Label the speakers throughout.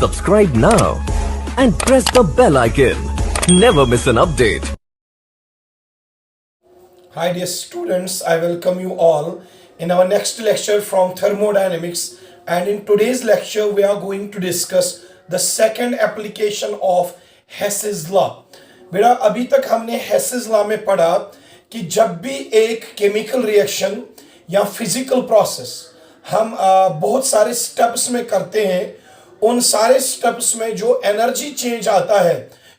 Speaker 1: Subscribe now and press the bell icon. Never miss an update.
Speaker 2: Hi dear students, I welcome you all in our next lecture from thermodynamics, and in today's lecture we are going to discuss the second application of Hess's law. बेटा अभी तक हमने Hess's law में पढ़ा कि जब भी एक केमिकल रिएक्शन या फिजिकल प्रोसेस हम बहुत सारे स्टेप्स में करते हैं, उन सारे स्टेप्स में जो एनर्जी चेंज आता है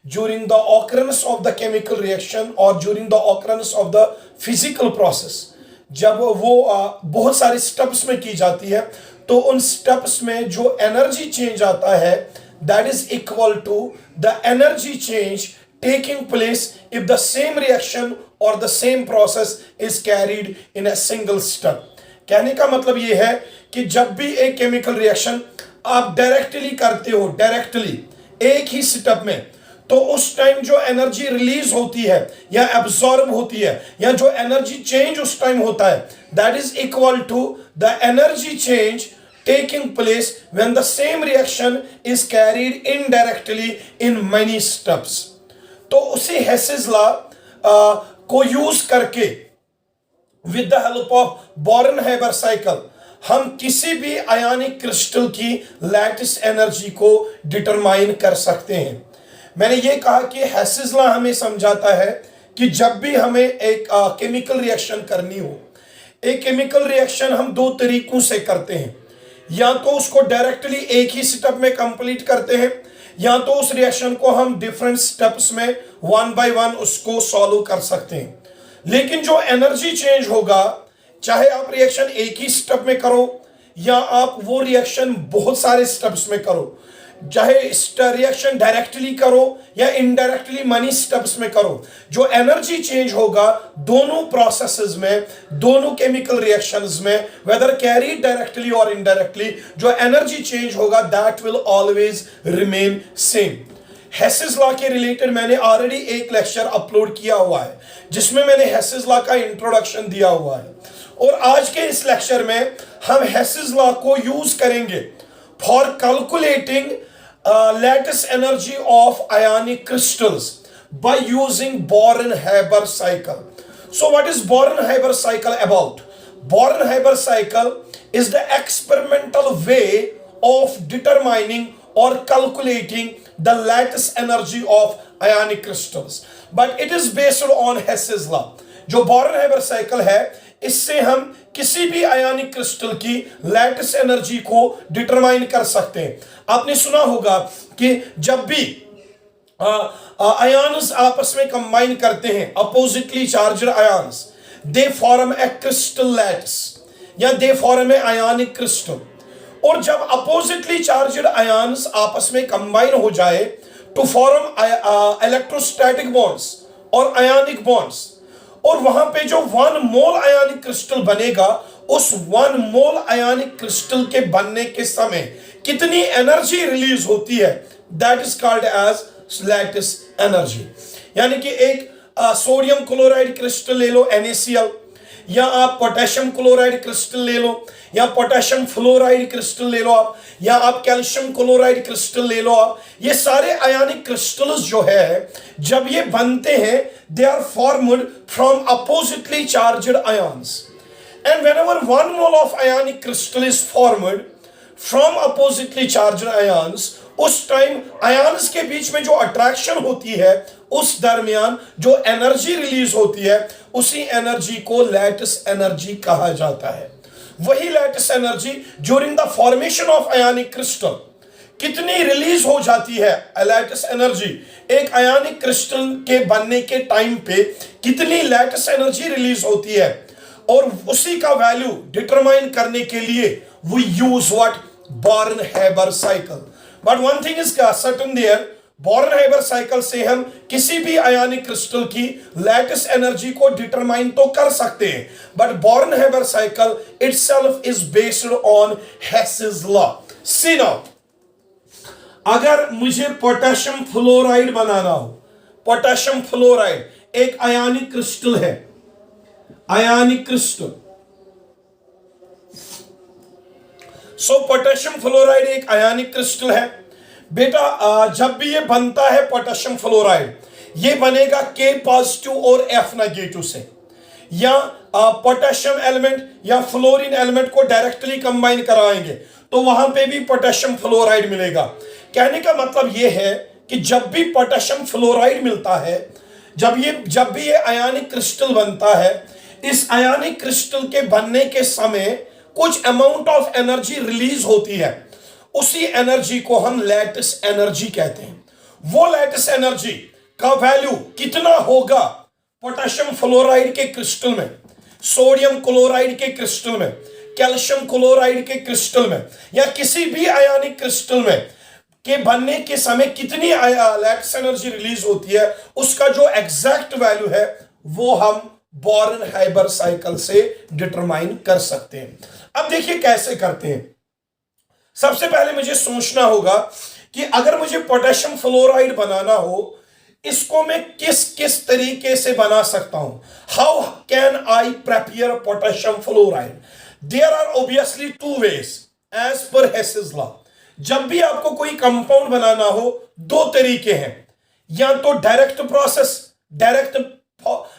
Speaker 2: during the occurrence of the chemical reaction और during the occurrence of the physical process, जब वो बहुत सारे स्टेप्स में की जाती है तो उन स्टेप्स में जो एनर्जी चेंज आता है that is equal to the energy change taking place if the same reaction or the same process is carried in a single step. कहने का मतलब ये है कि जब भी एक केमिकल रिएक्शन आप डायरेक्टली करते हो, डायरेक्टली एक ही स्टेप में, तो उस टाइम जो एनर्जी रिलीज होती है या एब्जॉर्ब होती है या जो एनर्जी चेंज उस टाइम होता है that is equal to the energy change taking place when the same reaction is carried indirectly in many steps. तो उसी हेसेस लॉ को यूज करके with the help of boron-Haber cycle हम किसी भी आयनिक क्रिस्टल की लैटिस एनर्जी को determine कर सकते हैं. मैंने ये कहा कि हेसेस लॉ हमें समझाता है कि जब भी हमें एक केमिकल रिएक्शन करनी हो, एक केमिकल रिएक्शन हम दो तरीकों से करते हैं. या तो उसको डायरेक्टली एक ही स्टेप में कंप्लीट करते हैं या तो उस रिएक्शन को हम डिफरेंट स्टेप्स में वन बाय वन उसको सॉल्व कर सकते हैं. लेकिन जो एनर्जी चेंज होगा, चाहे आप रिएक्शन एक ही स्टेप में करो या आप वो रिएक्शन बहुत सारे स्टेप्स में करो, चाहे रिएक्शन डायरेक्टली करो या इनडायरेक्टली मनी स्टेप्स में करो, जो एनर्जी चेंज होगा दोनों प्रोसेसेस में, दोनों केमिकल रिएक्शंस में, वेदर कैरी डायरेक्टली और इनडायरेक्टली, जो एनर्जी चेंज होगा that will always remain same. Hess's law के रिलेटेड मैंने ऑलरेडी एक लेक्चर अपलोड किया हुआ है जिसमें मैंने हेसेस लॉ का इंट्रोडक्शन दिया हुआ है, और आज के इस लेक्चर में हम हेसेस लॉ को यूज करेंगे for calculating lattice energy of ionic crystals by using Born-Haber cycle. So what is Born-Haber cycle about? Born-Haber cycle is the experimental way of determining or calculating the lattice energy of ionic crystals, but it is based on Hess's law. जो Born-Haber cycle है, इससे हम किसी भी आयनिक crystal की lattice energy को determine कर सकते हैं. आपने सुना होगा कि जब भी आयन्स आपस में कंबाइन करते हैं, oppositely charged ions, they form A crystal lattice या they form A ionic crystal. और जब अपोजिटली चार्ज्ड आयन्स आपस में कंबाइन हो जाए टू फॉर्म इलेक्ट्रोस्टैटिक बॉन्ड्स और आयनिक बॉन्ड्स, और वहां पे जो 1 मोल आयनिक क्रिस्टल बनेगा, उस 1 मोल आयनिक क्रिस्टल के बनने के समय कितनी एनर्जी रिलीज होती है that is called as lattice energy. यानी कि एक सोडियम क्लोराइड क्रिस्टल ले लो NaCl, या आप पोटेशियम क्लोराइड क्रिस्टल ले लो, या पोटेशियम फ्लोराइड क्रिस्टल ले लो आप, या आप कैल्शियम क्लोराइड क्रिस्टल ले लो आप. ये सारे आयनिक क्रिस्टल्स जो है जब ये बनते हैं they are formed from oppositely charged ions, and whenever 1 mole of ionic crystal is formed from oppositely charged ions, उस टाइम आयन्स के बीच में जो अट्रैक्शन होती है उस दरमियान जो एनर्जी रिलीज होती है उसी एनर्जी को लैटिस एनर्जी कहा जाता है. वही lattice energy during the formation of ionic crystal कितनी रिलीज हो जाती है, लैटिस एनर्जी एक आयनिक क्रिस्टल के बनने के टाइम पे कितनी लैटिस एनर्जी रिलीज होती है, और उसी का वैल्यू डिटरमाइन करने के लिए we use what Born-Haber cycle. But one thing is certain there, Born-Haber cycle से हम किसी भी आयनिक क्रिस्टल की लैटिस एनर्जी को डिटरमाइन तो कर सकते हैं, but Born-Haber cycle itself is based on Hess's law. See now, अगर मुझे पोटेशियम फ्लोराइड बनाना हो, पोटेशियम फ्लोराइड एक आयनिक क्रिस्टल है, आयनिक क्रिस्टल. सो पोटेशियम फ्लोराइड एक आयनिक क्रिस्टल है. बेटा जब भी ये बनता है पोटेशियम फ्लोराइड, ये बनेगा K पॉजिटिव और F नेगेटिव से, या पोटेशियम एलिमेंट या फ्लोरीन एलिमेंट को डायरेक्टली कंबाइन कराएंगे तो वहां पे भी पोटेशियम फ्लोराइड मिलेगा। कहने का मतलब ये है कि जब भी पोटेशियम फ्लोराइड मिलता है, जब भी ये आयनिक क्रिस्टल बनता है, इस आयनिक क्रिस्टल के बनने के समय कुछ अमाउंट ऑफ एनर्जी रिलीज होती है। उसी एनर्जी को हम लैटिस एनर्जी कहते हैं। वो लैटिस एनर्जी का वैल्यू कितना होगा पोटेशियम फ्लोराइड के क्रिस्टल में, सोडियम क्लोराइड के क्रिस्टल में, कैल्शियम क्लोराइड के क्रिस्टल में, या किसी भी आयनिक क्रिस्टल में के बनने के समय कितनी लैटिस एनर्जी रिलीज होती है, उसका जो एग्जैक्ट वैल्यू है वो हम बोरन-हाइबर साइकिल से डिटरमाइन कर सकते हैं। अब देखिए कैसे करते हैं। सबसे पहले मुझे सोचना होगा कि अगर मुझे पोटेशियम फ्लोराइड बनाना हो, इसको मैं किस किस तरीके से बना सकता हूं। How can I prepare potassium fluoride? There are obviously two ways as per Hess's law. जब भी आपको कोई कंपाउंड बनाना हो, दो तरीके हैं, या तो direct process, direct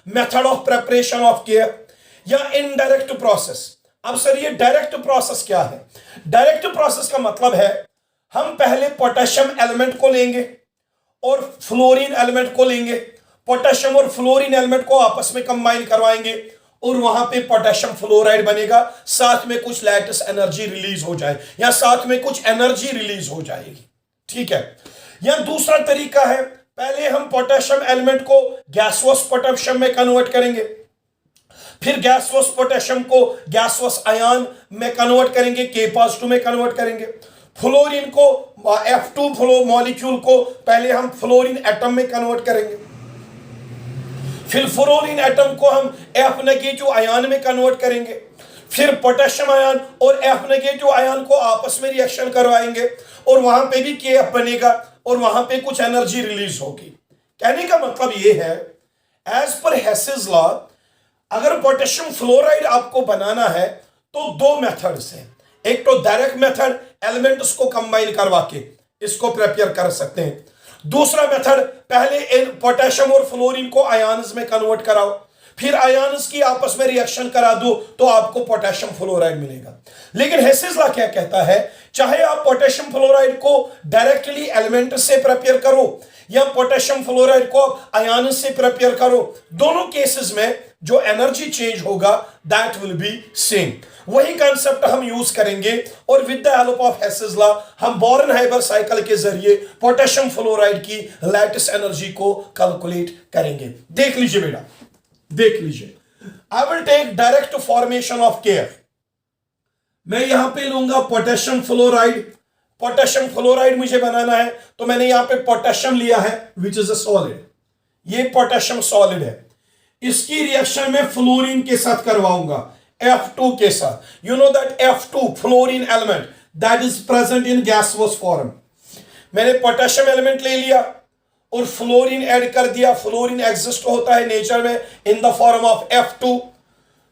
Speaker 2: method of preparation of care, या इनडायरेक्ट प्रोसेस। अब सर ये डायरेक्ट प्रोसेस क्या है? डायरेक्ट प्रोसेस का मतलब है हम पहले पोटेशियम एलिमेंट को लेंगे और फ्लोरीन एलिमेंट को लेंगे, पोटेशियम और फ्लोरीन एलिमेंट को आपस में कंबाइन करवाएंगे और वहां पे पोटेशियम फ्लोराइड बनेगा, साथ में कुछ लैटिस एनर्जी रिलीज हो जाए या साथ में कुछ एनर्जी रिलीज हो जाएगी। ठीक है। या दूसरा तरीका है, पहले हम पोटेशियम एलिमेंट को गैसोस पोटेशियम में कन्वर्ट करेंगे, फिर गैसोस पोटेशियम को गैसोस आयन में कन्वर्ट करेंगे, K पॉजिटिव में कन्वर्ट करेंगे। फ्लोरीन को F2 फ्लो मॉलिक्यूल को पहले हम फ्लोरीन एटम में कन्वर्ट करेंगे, फिर फ्लोरीन एटम को हम F नेगेटिव आयन में कन्वर्ट करेंगे, फिर पोटेशियम आयन और F नेगेटिव आयन को आपस में रिएक्शन करवाएंगे और वहां पे भी KF बनेगा और वहां पे कुछ एनर्जी रिलीज होगी। कहने का मतलब ये है, एज पर हेसेस लॉ, अगर पोटेशियम फ्लोराइड आपको बनाना है तो दो मेथड्स हैं। एक तो डायरेक्ट मेथड, एलिमेंट्स को कंबाइन करवा के इसको प्रिपेयर कर सकते हैं। दूसरा मेथड, पहले इन पोटेशियम और फ्लोरीन को आयन्स में कन्वर्ट कराओ, फिर आयन्स की आपस में रिएक्शन करा दो तो आपको पोटेशियम फ्लोराइड मिलेगा। लेकिन हेसेस लॉ क्या कहता है, चाहे आप पोटेशियम फ्लोराइड को डायरेक्टली एलिमेंट से प्रिपेयर करो या पोटेशियम फ्लोराइड को आयन से प्रिपेयर करो, दोनों केसेस में जो एनर्जी चेंज होगा दैट विल बी सेम। वही कंसेप्ट हम यूज करेंगे और with the help of Hess's law हम बोरन-हाइबर साइकिल के जरिए पोटेशियम फ्लोराइड की लैटिस एनर्जी को कैलकुलेट करेंगे। देख लीजिए बेटा, देख लीजिए। I will take direct formation of KF। मैं यहां पे लूंगा पोटेशियम फ्लोराइड। पोटेशियम फ्लोराइड मुझे बनाना है तो मैंने यहां पे पोटेशियम लिया है विच इज अ सॉलिड। ये पोटेशियम सॉलिड है, इसकी रिएक्शन में फ्लोरीन के साथ करवाऊंगा, F2 के साथ। You know that F2 fluorine element that is present in gaseous form. मैंने पोटेशियम एलिमेंट ले लिया और फ्लोरीन ऐड कर दिया। फ्लोरीन एग्जिस्ट होता है नेचर में in the form of F2।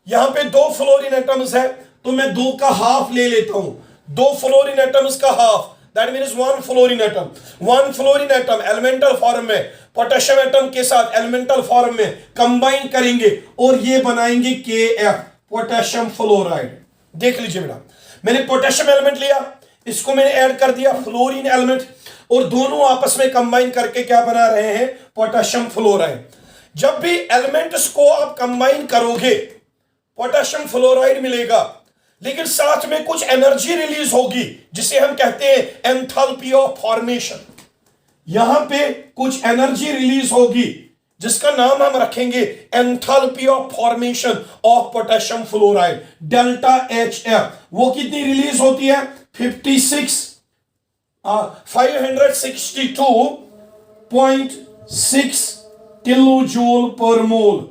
Speaker 2: यहां पे दो फ्लोरीन एटम्स है तो मैं दो का हाफ ले लेता हूं, दो फ्लोरीन एटम्स का half, that means one fluorine atom. One fluorine atom elemental form में पोटेशियम एटम के साथ एलिमेंटल फॉर्म में कंबाइन करेंगे और ये बनाएंगे KF, पोटेशियम फ्लोराइड। देख लीजिए बेटा, मैंने पोटेशियम एलिमेंट लिया, इसको मैंने ऐड कर दिया फ्लोरीन एलिमेंट और दोनों आपस में कंबाइन करके क्या बना रहे हैं, पोटेशियम फ्लोराइड। जब भी एलिमेंट्स को आप कंबाइन करोगे पोटेशियम फ्लोराइड मिलेगा, लेकिन साथ में कुछ एनर्जी रिलीज होगी जिसे हम कहते हैं एंथैल्पी ऑफ फॉर्मेशन। यहां पे कुछ एनर्जी रिलीज होगी जिसका नाम हम रखेंगे enthalpy of formation of potassium fluoride, delta HF। वो कितनी रिलीज होती है, 562.6 किलो जूल पर मोल।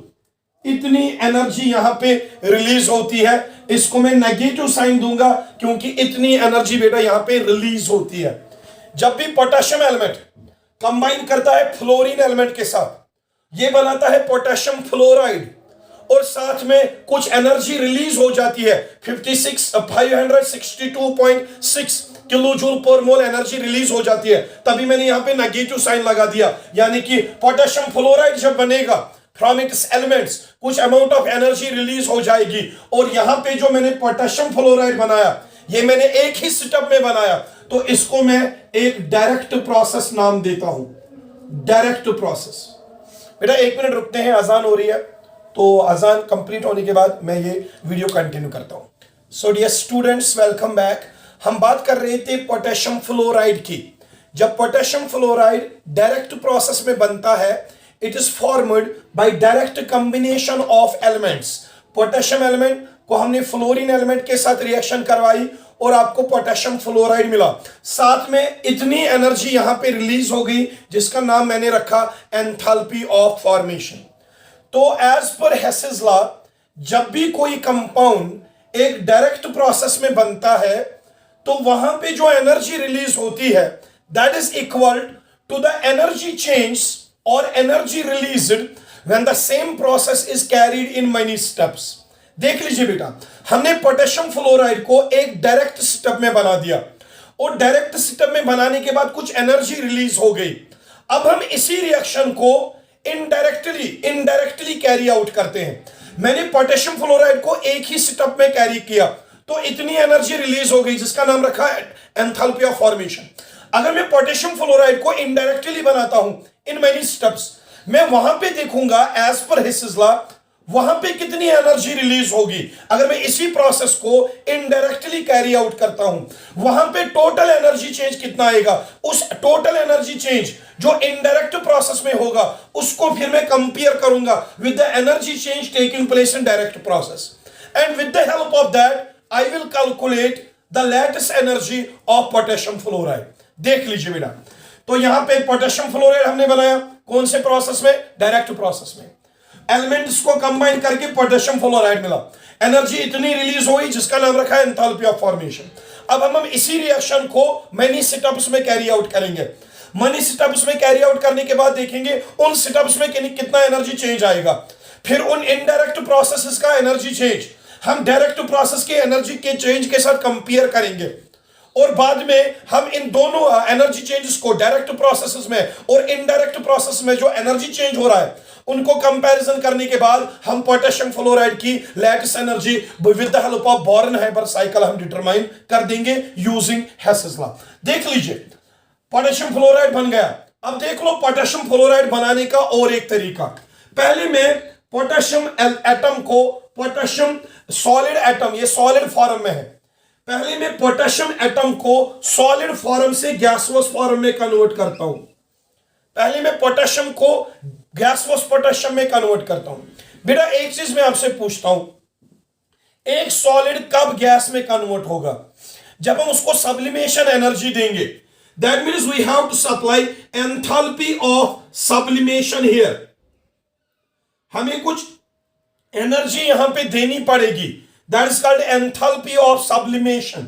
Speaker 2: इतनी एनर्जी यहां पे रिलीज होती है। इसको मैं नेगेटिव साइन दूंगा क्योंकि इतनी एनर्जी बेटा यहां पे रिलीज होती है। जब भी पोटेशियम एलिमेंट कंबाइन करता है फ्लोरीन एलिमेंट के साथ, ये बनाता है पोटेशियम फ्लोराइड और साथ में कुछ एनर्जी रिलीज हो जाती है 562.6 किलो जूल पर मोल एनर्जी रिलीज हो जाती है, तभी मैंने यहां पे नेगेटिव साइन लगा दिया, यानी कि पोटेशियम फ्लोराइड जब बनेगा फ्रॉम इट्स एलिमेंट्स कुछ अमाउंट ऑफ एनर्जी रिलीज हो जाएगी। और यहां पे जो मैंने पोटेशियम फ्लोराइड बनाया, ये मैंने एक ही स्टेप में बनाया, तो इसको मैं एक डायरेक्ट प्रोसेस नाम देता हूं, डायरेक्ट प्रोसेस। बेटा 1 मिनट रुकते हैं, अजान हो रही है, तो अजान कंप्लीट होने के बाद मैं ये वीडियो कंटिन्यू करता हूं। So dear students, welcome back. हम बात कर रहे थे पोटेशियम फ्लोराइड की। जब पोटेशियम फ्लोराइड डायरेक्ट प्रोसेस में बनता है, it is formed by direct combination of elements. Potassium element को हमने फ्लोरीन एलिमेंट के साथ रिएक्शन करवाई और आपको पोटेशियम फ्लोराइड मिला। साथ में इतनी एनर्जी यहां पे रिलीज हो गई जिसका नाम मैंने रखा एंथैल्पी ऑफ फॉर्मेशन। तो एज पर हेसेस लॉ, जब भी कोई कंपाउंड एक डायरेक्ट प्रोसेस में बनता है तो वहां पे जो एनर्जी रिलीज होती है that is equal to the energy change और energy released when the same process is carried in many steps. देख लीजिए बेटा, हमने पोटेशियम फ्लोराइड को एक डायरेक्ट स्टेप में बना दिया और डायरेक्ट स्टेप में बनाने के बाद कुछ एनर्जी रिलीज हो गई। अब हम इसी रिएक्शन को इनडायरेक्टली कैरी आउट करते हैं। मैंने पोटेशियम फ्लोराइड को एक ही स्टेप में कैरी किया तो इतनी एनर्जी रिलीज हो गई जिसका नाम रखा एंथैल्पी ऑफ फॉर्मेशन। अगर मैं पोटेशियम फ्लोराइड को इनडायरेक्टली बनाता हूं इन मेनी स्टेप्स, मैं वहां पे देखूंगा एज पर हिसेस लॉ वहां पे कितनी एनर्जी रिलीज होगी। अगर मैं इसी प्रोसेस को इनडायरेक्टली कैरी आउट करता हूं, वहां पे टोटल एनर्जी चेंज कितना आएगा, उस टोटल एनर्जी चेंज जो इनडायरेक्ट प्रोसेस में होगा उसको फिर मैं कंपेयर करूंगा with the energy change taking place in direct process, and with the help of that I will calculate the latest energy of potassium fluoride. देख लीजिए बेटा, तो यहां पे पोटेशियम फ्लोराइड हमने बनाया कौन से प्रोसेस में, डायरेक्ट प्रोसेस में। एलिमेंट्स को कंबाइन करके पोटेशियम फ्लोराइड मिला, एनर्जी इतनी रिलीज हुई जिसका नाम रखा है एंथैल्पी ऑफ फॉर्मेशन। अब हम इसी रिएक्शन को मेनी स्टेप्स में कैरी आउट करेंगे। मेनी स्टेप्स में कैरी आउट करने के बाद देखेंगे उन स्टेप्स में कितना एनर्जी चेंज आएगा, फिर उन इनडायरेक्ट प्रोसेसेस का एनर्जी चेंज हम डायरेक्ट प्रोसेस के एनर्जी के चेंज के साथ कंपेयर करेंगे और बाद में हम इन दोनों एनर्जी चेंजेस को डायरेक्ट प्रोसेसेस में और इनडायरेक्ट प्रोसेस में जो एनर्जी चेंज हो रहा है उनको कंपैरिजन करने के बाद हम पोटेशियम फ्लोराइड की lattice energy with the help of Born Haber cycle हम डिटरमाइन कर देंगे यूजिंग हेसेस लॉ। देख लीजिए, पोटेशियम फ्लोराइड बन गया। अब देख लो पोटेशियम फ्लोराइड बनाने का और एक तरीका। पहले मैं पोटेशियम एटम को, पोटेशियम सॉलिड एटम, ये सॉलिड फॉर्म में है, पहले मैं पोटेशियम एटम को सॉलिड फॉर्म से गैसोस फॉर्म में कन्वर्ट करता हूं। पहले मैं पोटेशियम को गैसोस पोटेशियम में कन्वर्ट करता हूं। बेटा एक चीज मैं आपसे पूछता हूं, एक सॉलिड कब गैस में कन्वर्ट होगा, जब हम उसको सब्लिमेशन एनर्जी देंगे। That means we have to supply enthalpy of sublimation here. हमें कुछ एनर्जी यहां पे देनी पड़ेगी, that is called enthalpy of sublimation,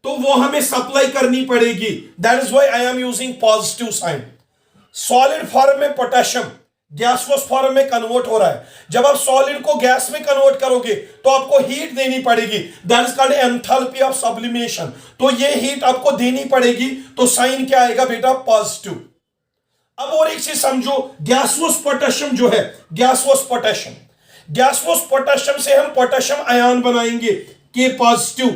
Speaker 2: तो वो हमें सप्लाई करनी पड़ेगी। That is why I am using positive sign. Solid form में पोटेशियम गैसोस फॉर्म में कन्वर्ट हो रहा है, जब आप सॉलिड को गैस में कन्वर्ट करोगे तो आपको हीट देनी पड़ेगी, that is called enthalpy of sublimation. तो ये हीट आपको देनी पड़ेगी, तो साइन क्या आएगा बेटा, पॉजिटिव। अब और एक चीज समझो, गैसोस पोटेशियम जो है, गैसोस पोटेशियम से हम पोटेशियम आयन बनाएंगे के पॉजिटिव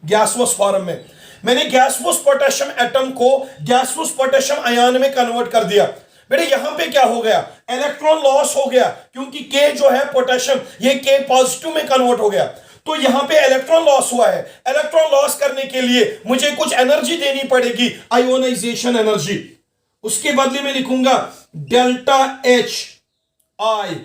Speaker 2: गैसोस फॉर्म में। मैंने गैसोस पोटेशियम एटम को गैसोस पोटेशियम आयन में कन्वर्ट कर दिया। बेटे यहां पे क्या हो गया, इलेक्ट्रॉन लॉस हो गया, क्योंकि के जो है पोटेशियम ये के पॉजिटिव में कन्वर्ट हो गया, तो यहां पे इलेक्ट्रॉन लॉस हुआ है। इलेक्ट्रॉन लॉस करने के लिए मुझे कुछ एनर्जी देनी पड़ेगी, आयोनाइजेशन एनर्जी। उसके बदले में लिखूंगा delta H I,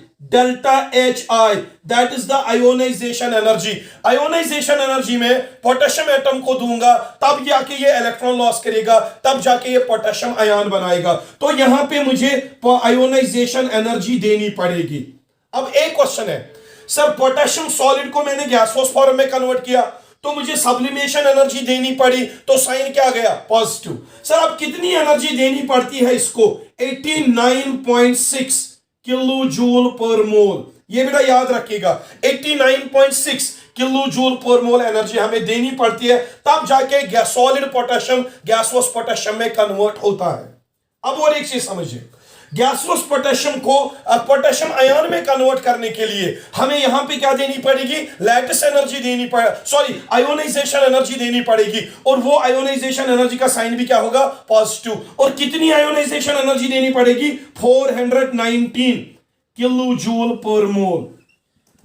Speaker 2: that is the ionization energy. Ionization energy में पोटेशियम एटम को दूंगा, तब जाके ये इलेक्ट्रॉन लॉस करेगा, तब जाके ये पोटेशियम आयन बनाएगा। तो यहां पे मुझे आयोनाइजेशन एनर्जी देनी पड़ेगी। अब एक क्वेश्चन है, सर पोटेशियम सॉलिड को मैंने गैसोस फॉर्म में कन्वर्ट किया तो मुझे सब्लिमेशन एनर्जी देनी पड़ी, तो साइन क्या गया, पॉजिटिव। सर अब कितनी एनर्जी देनी पड़ती है इसको, 89.6 किलो जूल पर मोल। ये बेटा याद रखिएगा, 89.6 किलो जूल पर मोल एनर्जी हमें देनी पड़ती है, तब जाके सॉलिड पोटेशियम गैसोस पोटेशियम में कन्वर्ट होता है। अब और एक चीज समझिए, गैसोस पोटेशियम को पोटेशियम आयन में कन्वर्ट करने के लिए हमें यहां पे क्या देनी पड़ेगी, लैटिस एनर्जी देनी आयोनाइजेशन एनर्जी देनी पड़ेगी, और वो आयोनाइजेशन एनर्जी का साइन भी क्या होगा, पॉजिटिव। और कितनी आयोनाइजेशन एनर्जी देनी पड़ेगी, 419 किलो जूल पर मोल।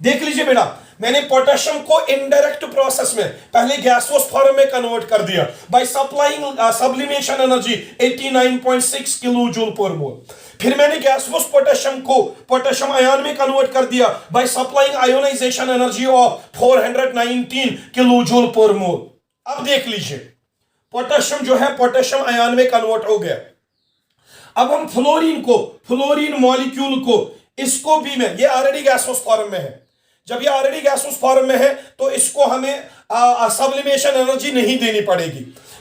Speaker 2: देख लीजिए बेटा, मैंने पोटेशियम को इनडायरेक्ट प्रोसेस में पहले गैसोस फॉर्म में कन्वर्ट कर दिया by supplying sublimation energy 89.6 kilo joule per mole. फिर मैंने गैसोस पोटेशियम को पोटेशियम आयन में कन्वर्ट कर दिया by supplying ionisation energy of 419 kilo joule per mole. अब देख लीजिए, पोटेशियम जो है पोटेशियम आयन में कन्वर्ट हो गया। अब हम फ्लोरीन मॉलिक्यूल को, इसको भी में, ये ऑलरेडी गैसोस फॉर्म में है। जब ये ऑलरेडी गैसोस फॉर्म में है तो इसको हमें सब्लिमेशन एनर्जी नहीं देनी पड़ेगी।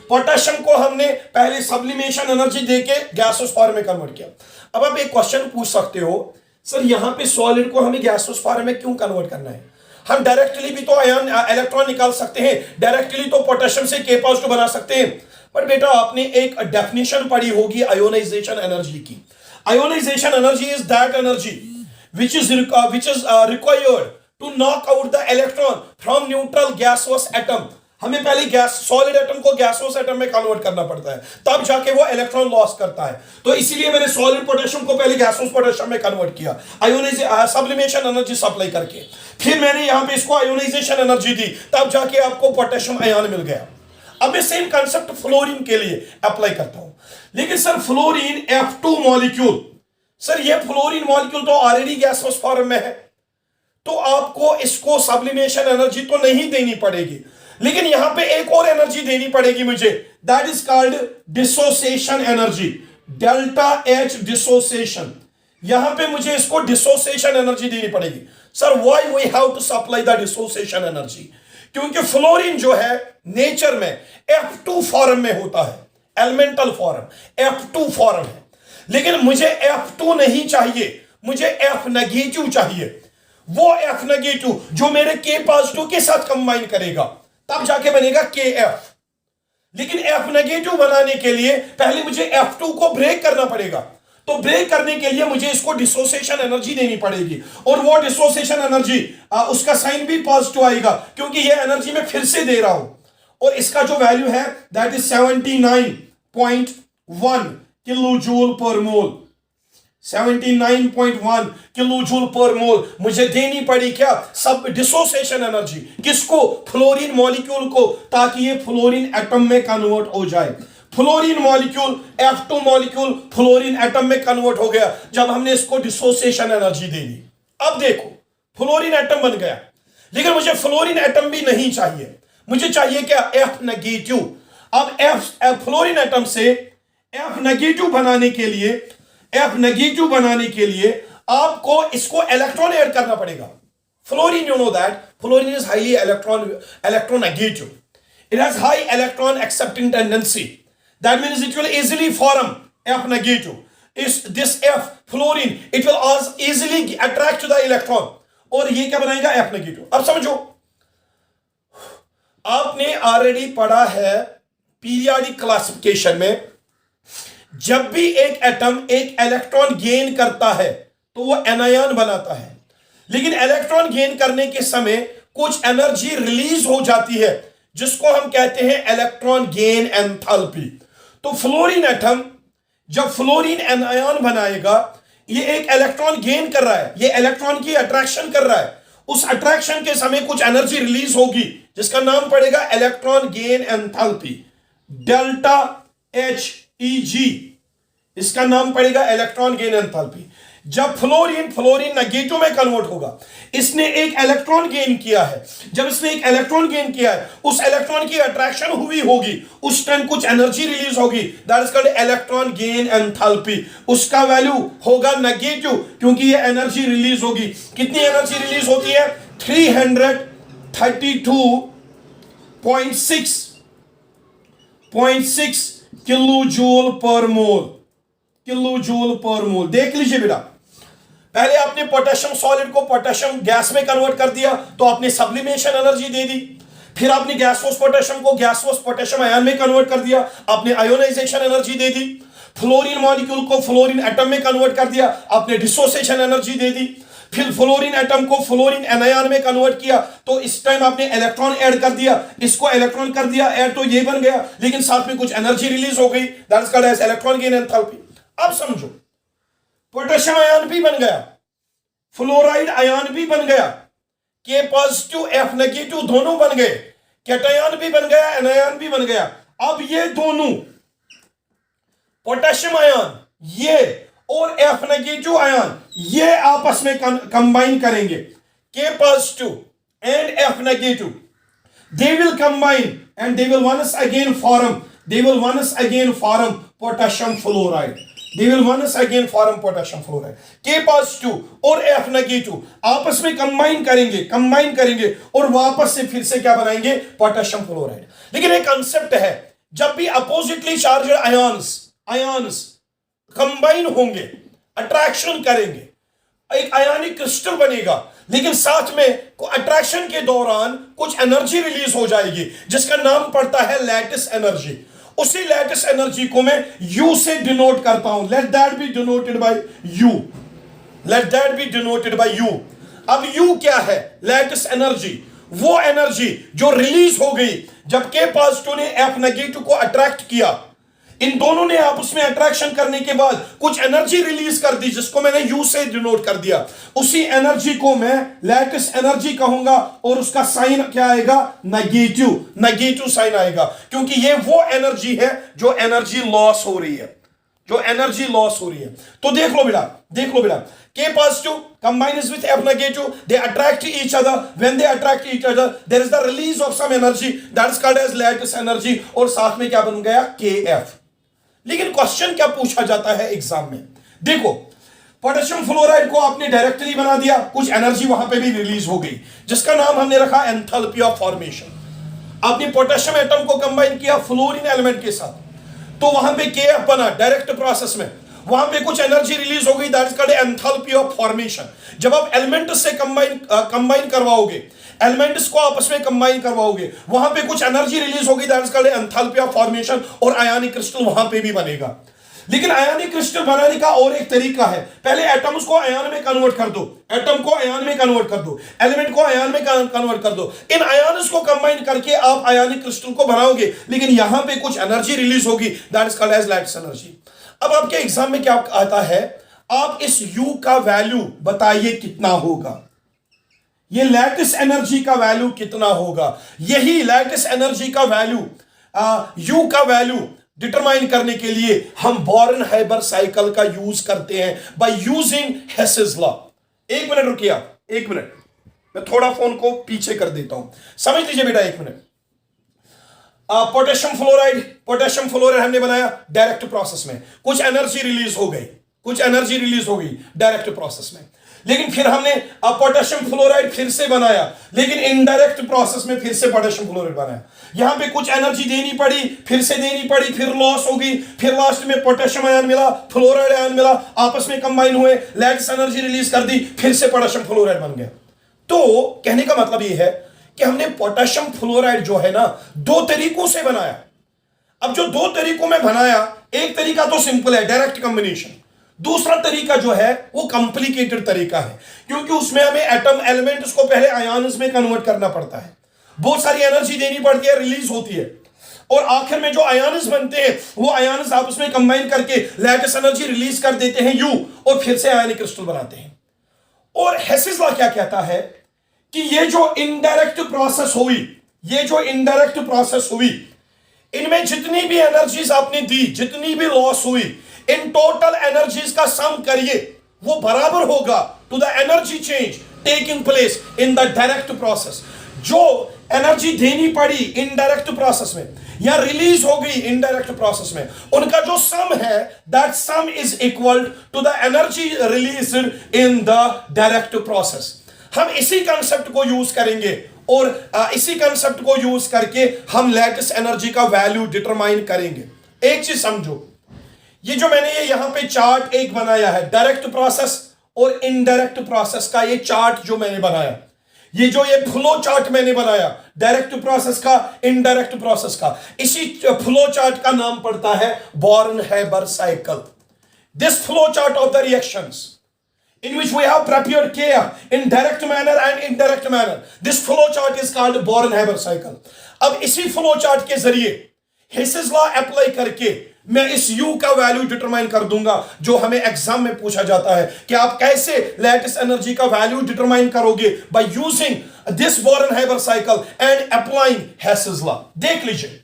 Speaker 2: पोटेशियम को हमने पहले सब्लिमेशन एनर्जी देके गैसोस फॉर्म में कन्वर्ट किया। अब आप एक क्वेश्चन पूछ सकते हो, सर यहां पे सॉलिड को हमें गैसोस फॉर्म में क्यों कन्वर्ट करना है? हम डायरेक्टली भी तो आयन इलेक्ट्रॉन निकाल सकते हैं, डायरेक्टली तो पोटेशियम से K पॉजिटिव बना सकते हैं। पर बेटा आपने एक डेफिनेशन पढ़ी होगी आयोनाइजेशन एनर्जी की। Ionization energy is that energy which is required to knock out the electron from neutral gaseous atom। हमें पहले सॉलिड एटम को गैसोस एटम में कन्वर्ट करना पड़ता है, तब जाके वो इलेक्ट्रॉन लॉस करता है। तो इसीलिए मैंने सॉलिड पोटेशियम को पहले गैसोस पोटेशियम में कन्वर्ट किया सब्लिमेशन एनर्जी सप्लाई करके। फिर मैंने यहां पे इसको आयोनाइजेशन एनर्जी दी, तब जाके आपको पोटेशियम आयन मिल गया। अब मैं सेम कंसेप्ट फ्लोरीन के लिए अप्लाई करता हूं। लेकिन sir fluorine F2 molecule, sir ये फ्लोरीन मॉलिक्यूल तो ऑलरेडी गैसोस फॉर्म में है, तो आपको इसको सब्लिमेशन एनर्जी तो नहीं देनी पड़ेगी, लेकिन यहां पे एक और एनर्जी देनी पड़ेगी मुझे, that is called dissociation energy, delta H dissociation. यहां पे मुझे इसको डिसोसिएशन एनर्जी देनी पड़ेगी। Sir why we have to supply the dissociation energy? क्योंकि फ्लोरीन जो है नेचर में F2 फॉर्म में होता है, एलिमेंटल फॉर्म F2 फॉर्म है। लेकिन मुझे F2 नहीं चाहिए, मुझे F नेगेटिव चाहिए। वो F नेगेटिव जो मेरे K पॉजिटिव के साथ कंबाइन करेगा, तब जाके बनेगा KF। लेकिन F नेगेटिव बनाने के लिए पहले मुझे F2 को ब्रेक करना पड़ेगा। तो ब्रेक करने के लिए मुझे इसको डिसोसिएशन एनर्जी देनी पड़ेगी, और वो डिसोसिएशन एनर्जी उसका साइन भी पॉजिटिव आएगा, क्योंकि ये एनर्जी मैं फिर से दे रहा हूं। और इसका जो वैल्यू है that is 79.1 kilo joule per mole. 79.1 kilo joule per मोल मुझे देनी पड़ी क्या, सब डिसोसिएशन एनर्जी। किसको? फ्लोरीन मॉलिक्यूल को, ताकि ये फ्लोरीन एटम में कन्वर्ट हो जाए। Fluorine molecule F2 molecule fluorine atom में कन्वर्ट हो गया जब हमने इसको डिसोसिएशन एनर्जी दे दी। अब देखो फ्लोरीन एटम बन गया, लेकिन मुझे फ्लोरीन एटम भी नहीं चाहिए, मुझे चाहिए क्या, F नेगेटिव। अब फ्लोरीन एटम से F नेगेटिव बनाने के लिए आपको इसको इलेक्ट्रॉन ऐड करना पड़ेगा। Fluorine, you know that fluorine is highly electronegative. It has high electron accepting tendency. That means it will easily form F negative. Is this F fluorine, it will easily attract the electron, और ये क्या बनाएगा, F negative। अब समझो, आपने already पढ़ा है periodic classification में, जब भी एक एटम एक इलेक्ट्रॉन गेन करता है तो वो एनायन बनाता है, लेकिन इलेक्ट्रॉन गेन करने के समय कुछ एनर्जी रिलीज हो जाती है, जिसको हम कहते हैं इलेक्ट्रॉन गेन एंथैल्पी। तो फ्लोरीन एटम जब फ्लोरीन एनायन बनाएगा, ये एक इलेक्ट्रॉन गेन कर रहा है, ये इलेक्ट्रॉन की अट्रैक्शन कर रहा है, उस अट्रैक्शन के समय कुछ एनर्जी रिलीज होगी, जिसका नाम पड़ेगा electron gain enthalpy, delta HEG, इसका नाम पड़ेगा इलेक्ट्रॉन गेन एंथैल्पी। जब फ्लोरीन नेगेटिव में कन्वर्ट होगा, इसने एक इलेक्ट्रॉन गेन किया है, जब इसने एक इलेक्ट्रॉन गेन किया है, उस इलेक्ट्रॉन की अट्रैक्शन हुई होगी, उस टाइम कुछ एनर्जी रिलीज होगी, that is called electron gain enthalpy. उसका वैल्यू होगा नेगेटिव, क्योंकि ये एनर्जी रिलीज होगी। कितनी एनर्जी रिलीज होती है, 332.6 किलो जूल पर मोल। देख लीजिए बेटा, पहले आपने पोटेशियम सॉलिड को पोटेशियम गैस में कन्वर्ट कर दिया तो आपने सब्लिमेशन एनर्जी दे दी। फिर आपने गैसोस पोटेशियम को गैसोस पोटेशियम आयन में कन्वर्ट कर दिया, आपने आयोनाइजेशन एनर्जी दे दी। फ्लोरीन मॉलिक्यूल को फ्लोरीन एटम में कन्वर्ट कर दिया, आपने डिसोसिएशन एनर्जी दे दी। फिर फ्लोरीन एटम को फ्लोरीन एनायन में कन्वर्ट किया तो इस टाइम आपने इलेक्ट्रॉन ऐड कर दिया, इसको इलेक्ट्रॉन कर दिया ऐड तो ये बन गया, लेकिन साथ में कुछ एनर्जी रिलीज हो गई, that is called as electron gain enthalpy. अब समझो, पोटेशियम आयन भी बन गया, फ्लोराइड आयन भी बन गया, के पॉजिटिव एफ नेगेटिव दोनों बन गए, कैटायन भी बन गया, एनायन भी बन गया। अब ये दोनों पोटेशियम आयन ये और एफ नेगेटिव आयन ये आपस में कंबाइन करेंगे, के positive and F negative, they will combine and they will once again form potassium fluoride. They will once again form potassium fluoride. K positive और F नेगेटिव आपस में कंबाइन करेंगे और वापस से फिर से क्या बनाएंगे, पोटेशियम फ्लोराइड। लेकिन एक कंसेप्ट है, जब भी अपोजिटली चार्जड आयंस कंबाइन होंगे, अट्रैक्शन करेंगे, एक आयनिक क्रिस्टल बनेगा, लेकिन साथ में अट्रैक्शन के दौरान कुछ एनर्जी रिलीज हो जाएगी जिसका नाम पड़ता है लैटिस एनर्जी। उसी लैटिस एनर्जी को मैं U से डिनोट करता हूं, let that B denoted by U। अब U क्या है, लैटिस एनर्जी, वो एनर्जी जो रिलीज हो गई जब के पॉजिटिव ने F नेगेटिव को अट्रैक्ट किया, इन दोनों ने आपस में अट्रैक्शन करने के बाद कुछ एनर्जी रिलीज कर दी जिसको मैंने U से डिनोट कर दिया। उसी एनर्जी को मैं लैटिस एनर्जी कहूंगा और उसका साइन क्या आएगा, नेगेटिव साइन आएगा, क्योंकि ये वो एनर्जी है जो एनर्जी लॉस हो रही है, तो देख लो बेटा, K positive combines with F negative, they attract each other. When they attract each other, there is the release of some energy that is called as lattice energy, और साथ में क्या बन गया, KF। लेकिन क्वेश्चन क्या पूछा जाता है एग्जाम में, देखो पोटेशियम फ्लोराइड को आपने डायरेक्टली बना दिया, कुछ एनर्जी वहां पे भी रिलीज हो गई जिसका नाम हमने रखा एंथैल्पी ऑफ फॉर्मेशन। आपने पोटेशियम एटम को कंबाइन किया फ्लोरीन एलिमेंट के साथ, तो वहां पे KF बना डायरेक्ट प्रोसेस में, वहां पे कुछ एनर्जी रिलीज हो गई, that is called enthalpy of formation. जब आप एलिमेंट से कंबाइन करवाओगे, एलिमेंट्स को आपस में कंबाइन करवाओगे, वहां पे कुछ एनर्जी रिलीज होगी, that is called enthalpy of formation, और आयनिक क्रिस्टल वहां पे भी बनेगा। लेकिन आयनिक क्रिस्टल बनाने का और एक तरीका है, पहले एटम्स को आयन में कन्वर्ट कर दो, एलिमेंट को आयन में कन्वर्ट कर दो, इन आयन्स को कंबाइन करके आप आयनिक क्रिस्टल को बनाओगे, लेकिन यहां पे कुछ एनर्जी रिलीज होगी, that is called as lattice energy. अब आपके एग्जाम में क्या आता है, आप इस U का वैल्यू बताइए कितना होगा, ये लैटिस एनर्जी का वैल्यू कितना होगा। यही लैटिस एनर्जी का वैल्यू, U का वैल्यू डिटरमाइन करने के लिए हम बॉर्न हाइबर साइकिल का यूज करते हैं बाय यूजिंग हेसेस लॉ। एक मिनट रुकिए, एक मिनट, मैं थोड़ा फोन को पीछे कर देता हूं, समझ लीजिए बेटा, एक मिनट। पोटेशियम फ्लोराइड हमने बनाया डायरेक्ट प्रोसेस में, कुछ एनर्जी रिलीज हो गई डायरेक्ट प्रोसेस में, लेकिन फिर हमने पोटेशियम फ्लोराइड फिर से बनाया, लेकिन इनडायरेक्ट प्रोसेस में फिर से पोटेशियम फ्लोराइड बनाया। यहां पे कुछ एनर्जी देनी पड़ी, फिर लॉस हो गई, फिर लास्ट में पोटेशियम आयन मिला, फ्लोराइड आयन मिला, आपस में कंबाइन हुए, लैटिस एनर्जी रिलीज कर दी, फिर से पोटेशियम फ्लोराइड बन गया। तो कहने का मतलब यह है कि हमने पोटेशियम फ्लोराइड जो है ना, दो तरीकों से बनाया। अब जो दो तरीकों में बनाया, एक तरीका तो सिंपल है, डायरेक्ट कॉम्बिनेशन, दूसरा तरीका जो है वो कॉम्प्लिकेटेड तरीका है, क्योंकि उसमें हमें एटम एलिमेंट्स को पहले आयन्स में कन्वर्ट करना पड़ता है, बहुत सारी एनर्जी देनी पड़ती है, रिलीज होती है, और आखिर में जो आयन्स बनते हैं वो आयन्स आपस में कंबाइन करके लैटिस एनर्जी रिलीज कर देते हैं U, और फिर से आयनिक क्रिस्टल बनाते हैं। और हेसेस लॉ क्या कहता है कि ये जो इनडायरेक्ट प्रोसेस हुई, इनमें जितनी भी एनर्जीज आपने दी, जितनी भी लॉस हुई, इन टोटल एनर्जीज का सम करिए, वो बराबर होगा to the energy change taking place in the direct process. जो एनर्जी देनी पड़ी इनडायरेक्ट प्रोसेस में या रिलीज हो गई इनडायरेक्ट प्रोसेस में, उनका जो सम है, that sum is equal to the energy released in the direct process. हम इसी कंसेप्ट को यूज करेंगे और इसी कंसेप्ट को यूज करके हम लैटिस एनर्जी का वैल्यू डिटरमाइन करेंगे। एक चीज समझो, ये जो मैंने ये यहां पे चार्ट एक बनाया है, डायरेक्ट प्रोसेस और इनडायरेक्ट प्रोसेस का ये चार्ट जो मैंने बनाया, ये फ्लो चार्ट मैंने बनाया डायरेक्ट प्रोसेस का, इनडायरेक्ट प्रोसेस का, इसी फ्लो चार्ट का नाम पड़ता है born-Haber cycle. This flow chart of the reactions in which we have prepared K in direct manner and indirect manner. This flow chart is called Born-Haber cycle. अब इसी flow chart के जरिए hisses law apply करके मैं इस U का value determine कर दूंगा, जो हमें एग्जाम में पूछा जाता है कि आप कैसे लैटिस एनर्जी का वैल्यू डिटरमाइन करोगे by using this Born-Haber cycle and applying hisses law. देख लीजिए,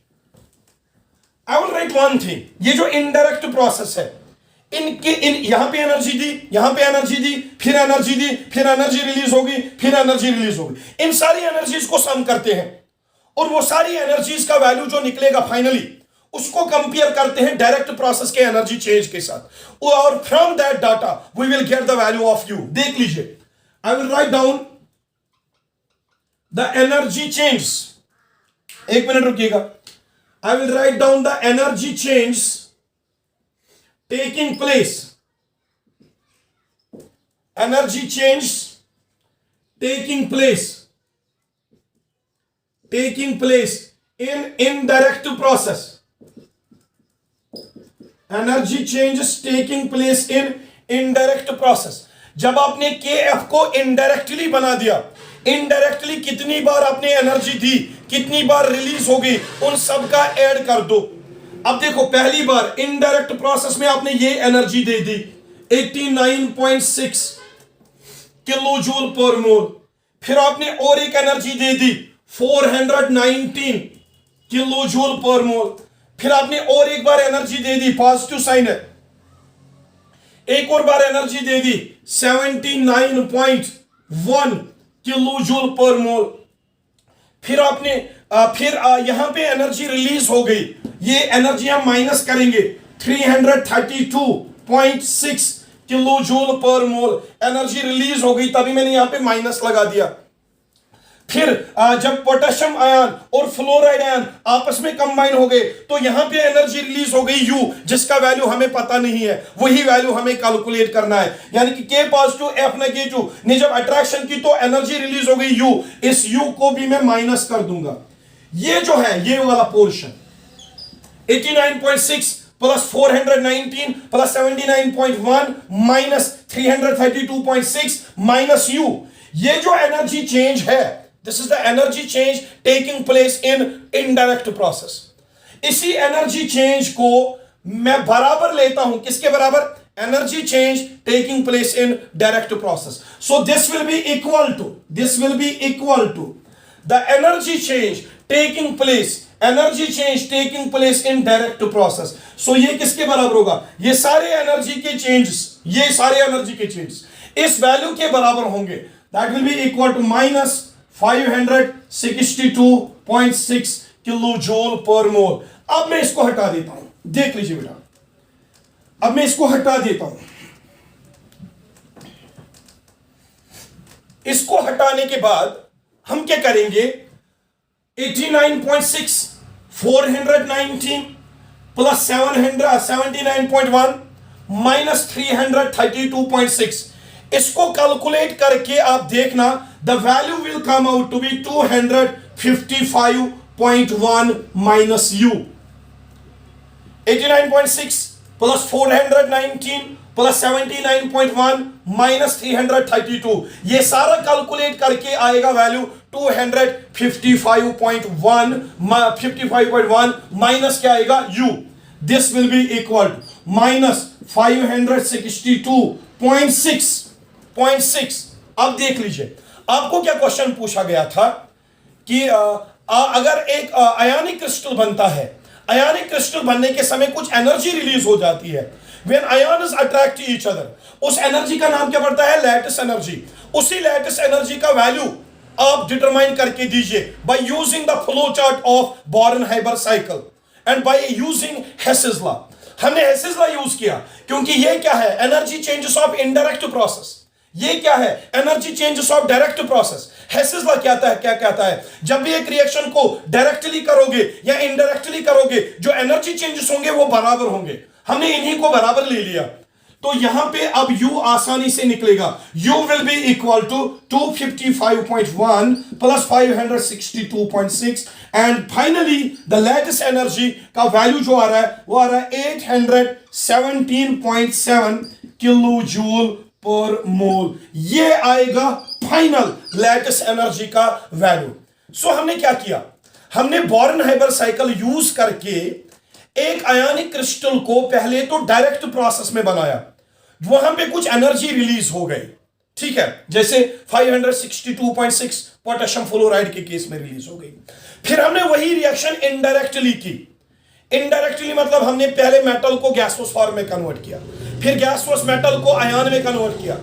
Speaker 2: I will right one thing. ये जो इनडायरेक्ट प्रोसेस है, यहां पे एनर्जी दी, यहां पे एनर्जी दी, फिर एनर्जी दी, फिर एनर्जी रिलीज होगी, फिर एनर्जी रिलीज होगी. इन सारी एनर्जीज को सम करते हैं और वो सारी एनर्जीज का वैल्यू जो निकलेगा फाइनली, उसको कंपेयर करते हैं डायरेक्ट प्रोसेस के एनर्जी चेंज के साथ, और from that data we will get the value of you. देख लीजिए, I will write down the energy change. एक मिनट रुकिएगा. I will write down the energy change taking place, energy change taking place in indirect process, energy changes taking place in indirect process. जब आपने KF को indirectly बना दिया, indirectly कितनी बार आपने energy दी, कितनी बार रिलीज हो गई, उन सब का ऐड कर दो. अब देखो, पहली बार इनडायरेक्ट प्रोसेस में आपने ये एनर्जी दे दी 89.6 किलो जूल पर मोल, फिर आपने और एक एनर्जी दे दी 419 किलो जूल पर मोल, फिर आपने और एक बार एनर्जी दे दी, पॉजिटिव साइन है, एक और बार एनर्जी दे दी 79.1 किलो जूल पर मोल, फिर आपने यहां पे एनर्जी रिलीज हो गई. ये एनर्जी हम माइनस करेंगे, 332.6 किलो जूल पर मोल एनर्जी रिलीज हो गई, तभी मैंने यहां पे माइनस लगा दिया. फिर जब पोटेशियम आयन और फ्लोराइड आयन आपस में कंबाइन हो गए, तो यहां पे एनर्जी रिलीज हो गई U, जिसका वैल्यू हमें पता नहीं है, वही वैल्यू हमें कैलकुलेट करना है. यानी कि K पॉजिटिव F नेगेटिव ने जब अट्रैक्शन की तो एनर्जी रिलीज हो गई U, इस U को भी मैं माइनस कर दूंगा. ये जो है, ये वाला portion 89.6 plus 419 plus 79.1 minus 332.6 minus U, ये जो एनर्जी चेंज है, this is the energy change taking place in indirect process. इसी एनर्जी चेंज को मैं बराबर लेता हूं, किसके बराबर? Energy change taking place in direct process. So this will be equal to the energy change taking place in direct process. So ये किसके बराबर होगा? ये सारे एनर्जी के चेंजेस इस वैल्यू के बराबर होंगे. That will be equal to minus 562.6 kilo joule per mole. अब मैं इसको हटा देता हूं, देख लीजिए बेटा, अब मैं इसको हटा देता हूं. इसको हटाने के बाद हम क्या करेंगे? 89.6 419 प्लस 79.1 माइनस 332.6, इसको कैलकुलेट करके आप देखना, the value will come out to be 255.1 minus U. 89.6 plus 419 plus 79.1 minus 332, ये सारा कैलकुलेट करके आएगा वैल्यू 255.1 माइनस क्या आएगा? U. This will be equal to minus 562.6. अब देख लीजिए, आपको क्या क्वेश्चन पूछा गया था कि अगर एक आयनिक क्रिस्टल बनता है, आयनिक क्रिस्टल बनने के समय कुछ एनर्जी रिलीज हो जाती है. When ions attract each other, उस एनर्जी का नाम क्या पड़ता है? Lattice energy. उसी लैटिस एनर्जी का वैल्यू आप डिटरमाइन करके दीजिए by using the flow chart of born-Haber cycle and by using Hess's law. हमने हेसेस लॉ यूज किया क्योंकि ये क्या है? Energy changes of indirect process. ये क्या है? Energy changes of direct process. Hess's law क्या कहता है? जब भी एक रिएक्शन को डायरेक्टली करोगे या इनडायरेक्टली करोगे, जो एनर्जी चेंजेस होंगे वो बराबर होंगे. हमने इन्हीं को बराबर ले लिया. तो यहां पे अब U आसानी से निकलेगा। U will be equal to 255.1 plus 562.6 and finally the latest energy का वैल्यू जो आ रहा है वो आ रहा है 817.7 किलो जूल पर मोल। ये आएगा फाइनल लेटेस्ट एनर्जी का वैल्यू। सो हमने क्या किया, हमने बोरन-हाइबर साइकिल यूज करके एक आयनिक क्रिस्टल को पहले तो डायरेक्ट प्रोसेस में बनाया, वहां पे कुछ एनर्जी रिलीज हो गई, ठीक है, जैसे 562.6 पोटेशियम फ्लोराइड के केस में रिलीज हो गई। फिर हमने वही रिएक्शन इनडायरेक्टली की। इनडायरेक्टली मतलब हमने पहले मेटल को गैसियस फॉर्म में कन्वर्ट किया, फिर गैसियस मेटल को आयन में कन्वर्ट किया,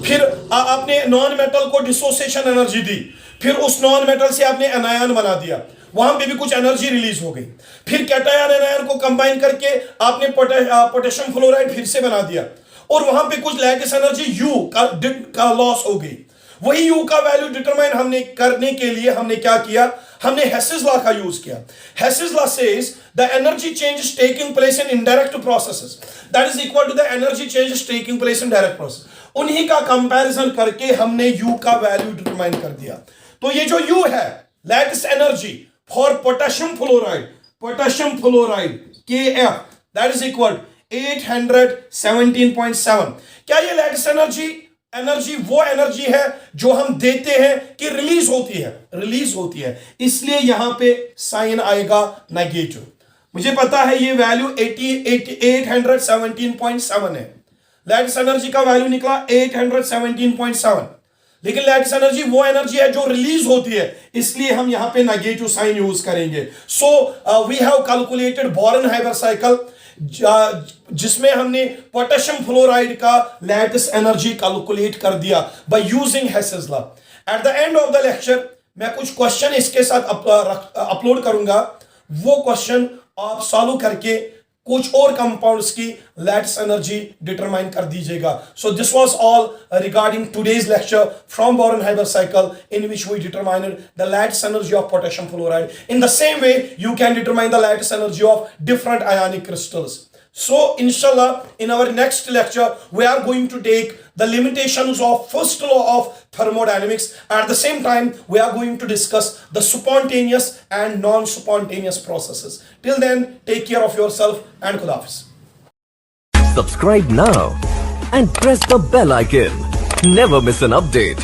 Speaker 2: फिर आपने नॉन मेटल को डिसोसिएशन एनर्जी दी, फिर उस नॉन मेटल से आपने एनायन बना दिया, वहां पे भी कुछ एनर्जी रिलीज हो गई। फिर कैटायन एनायन को कंबाइन करके आपने पोटेशियम फ्लोराइड फिर से बना दिया और वहां पे कुछ लैटिस एनर्जी U का लॉस हो गई। वही U का वैल्यू डिटरमाइन हमने करने के लिए हमने क्या किया, हमने हेसिस लॉ का यूज किया। Hess's law says the energy changes taking place in indirect processes that is equal to the energy changes taking place in direct process. उन्हीं का कंपैरिजन करके हमने U का वैल्यू डिटरमाइन कर दिया। तो ये जो U है latest energy for potassium fluoride KF that is equal 817.7। क्या ये लेटेस्ट एनर्जी वो एनर्जी है जो हम देते हैं कि रिलीज होती है, इसलिए यहां पे साइन आएगा नेगेटिव। मुझे पता है ये वैल्यू 817.7 है, लेटेस्ट एनर्जी का वैल्यू निकला 817.7, लेकिन लेटेस्ट एनर्जी वो एनर्जी है जो रिलीज होती है, इसलिए हम यहां पे नेगेटिव साइन यूज करेंगे। So we have calculated Born Haber cycle जिसमें हमने पोटेशियम फ्लोराइड का लेटेस्ट एनर्जी कैलकुलेट कर दिया by using Hess's law. At the end of the lecture मैं कुछ क्वेश्चन इसके साथ अपलोड करूंगा, वो क्वेश्चन आप सॉल्व करके कुछ और कंपाउंड्स की लेटेस्ट एनर्जी डिटरमाइन कर दीजिएगा। So this was all regarding today's lecture from Born Haber cycle in which we determined the latest energy of potassium fluoride. In the same way you can determine the latest energy of different ionic crystals. So inshallah in our next lecture we are going to take the limitations of first law of thermodynamics. At the same time we are going to discuss the spontaneous and non-spontaneous processes. Till then, take care of yourself and Khuda Hafiz.
Speaker 1: Subscribe now and press the bell icon. Never miss an update.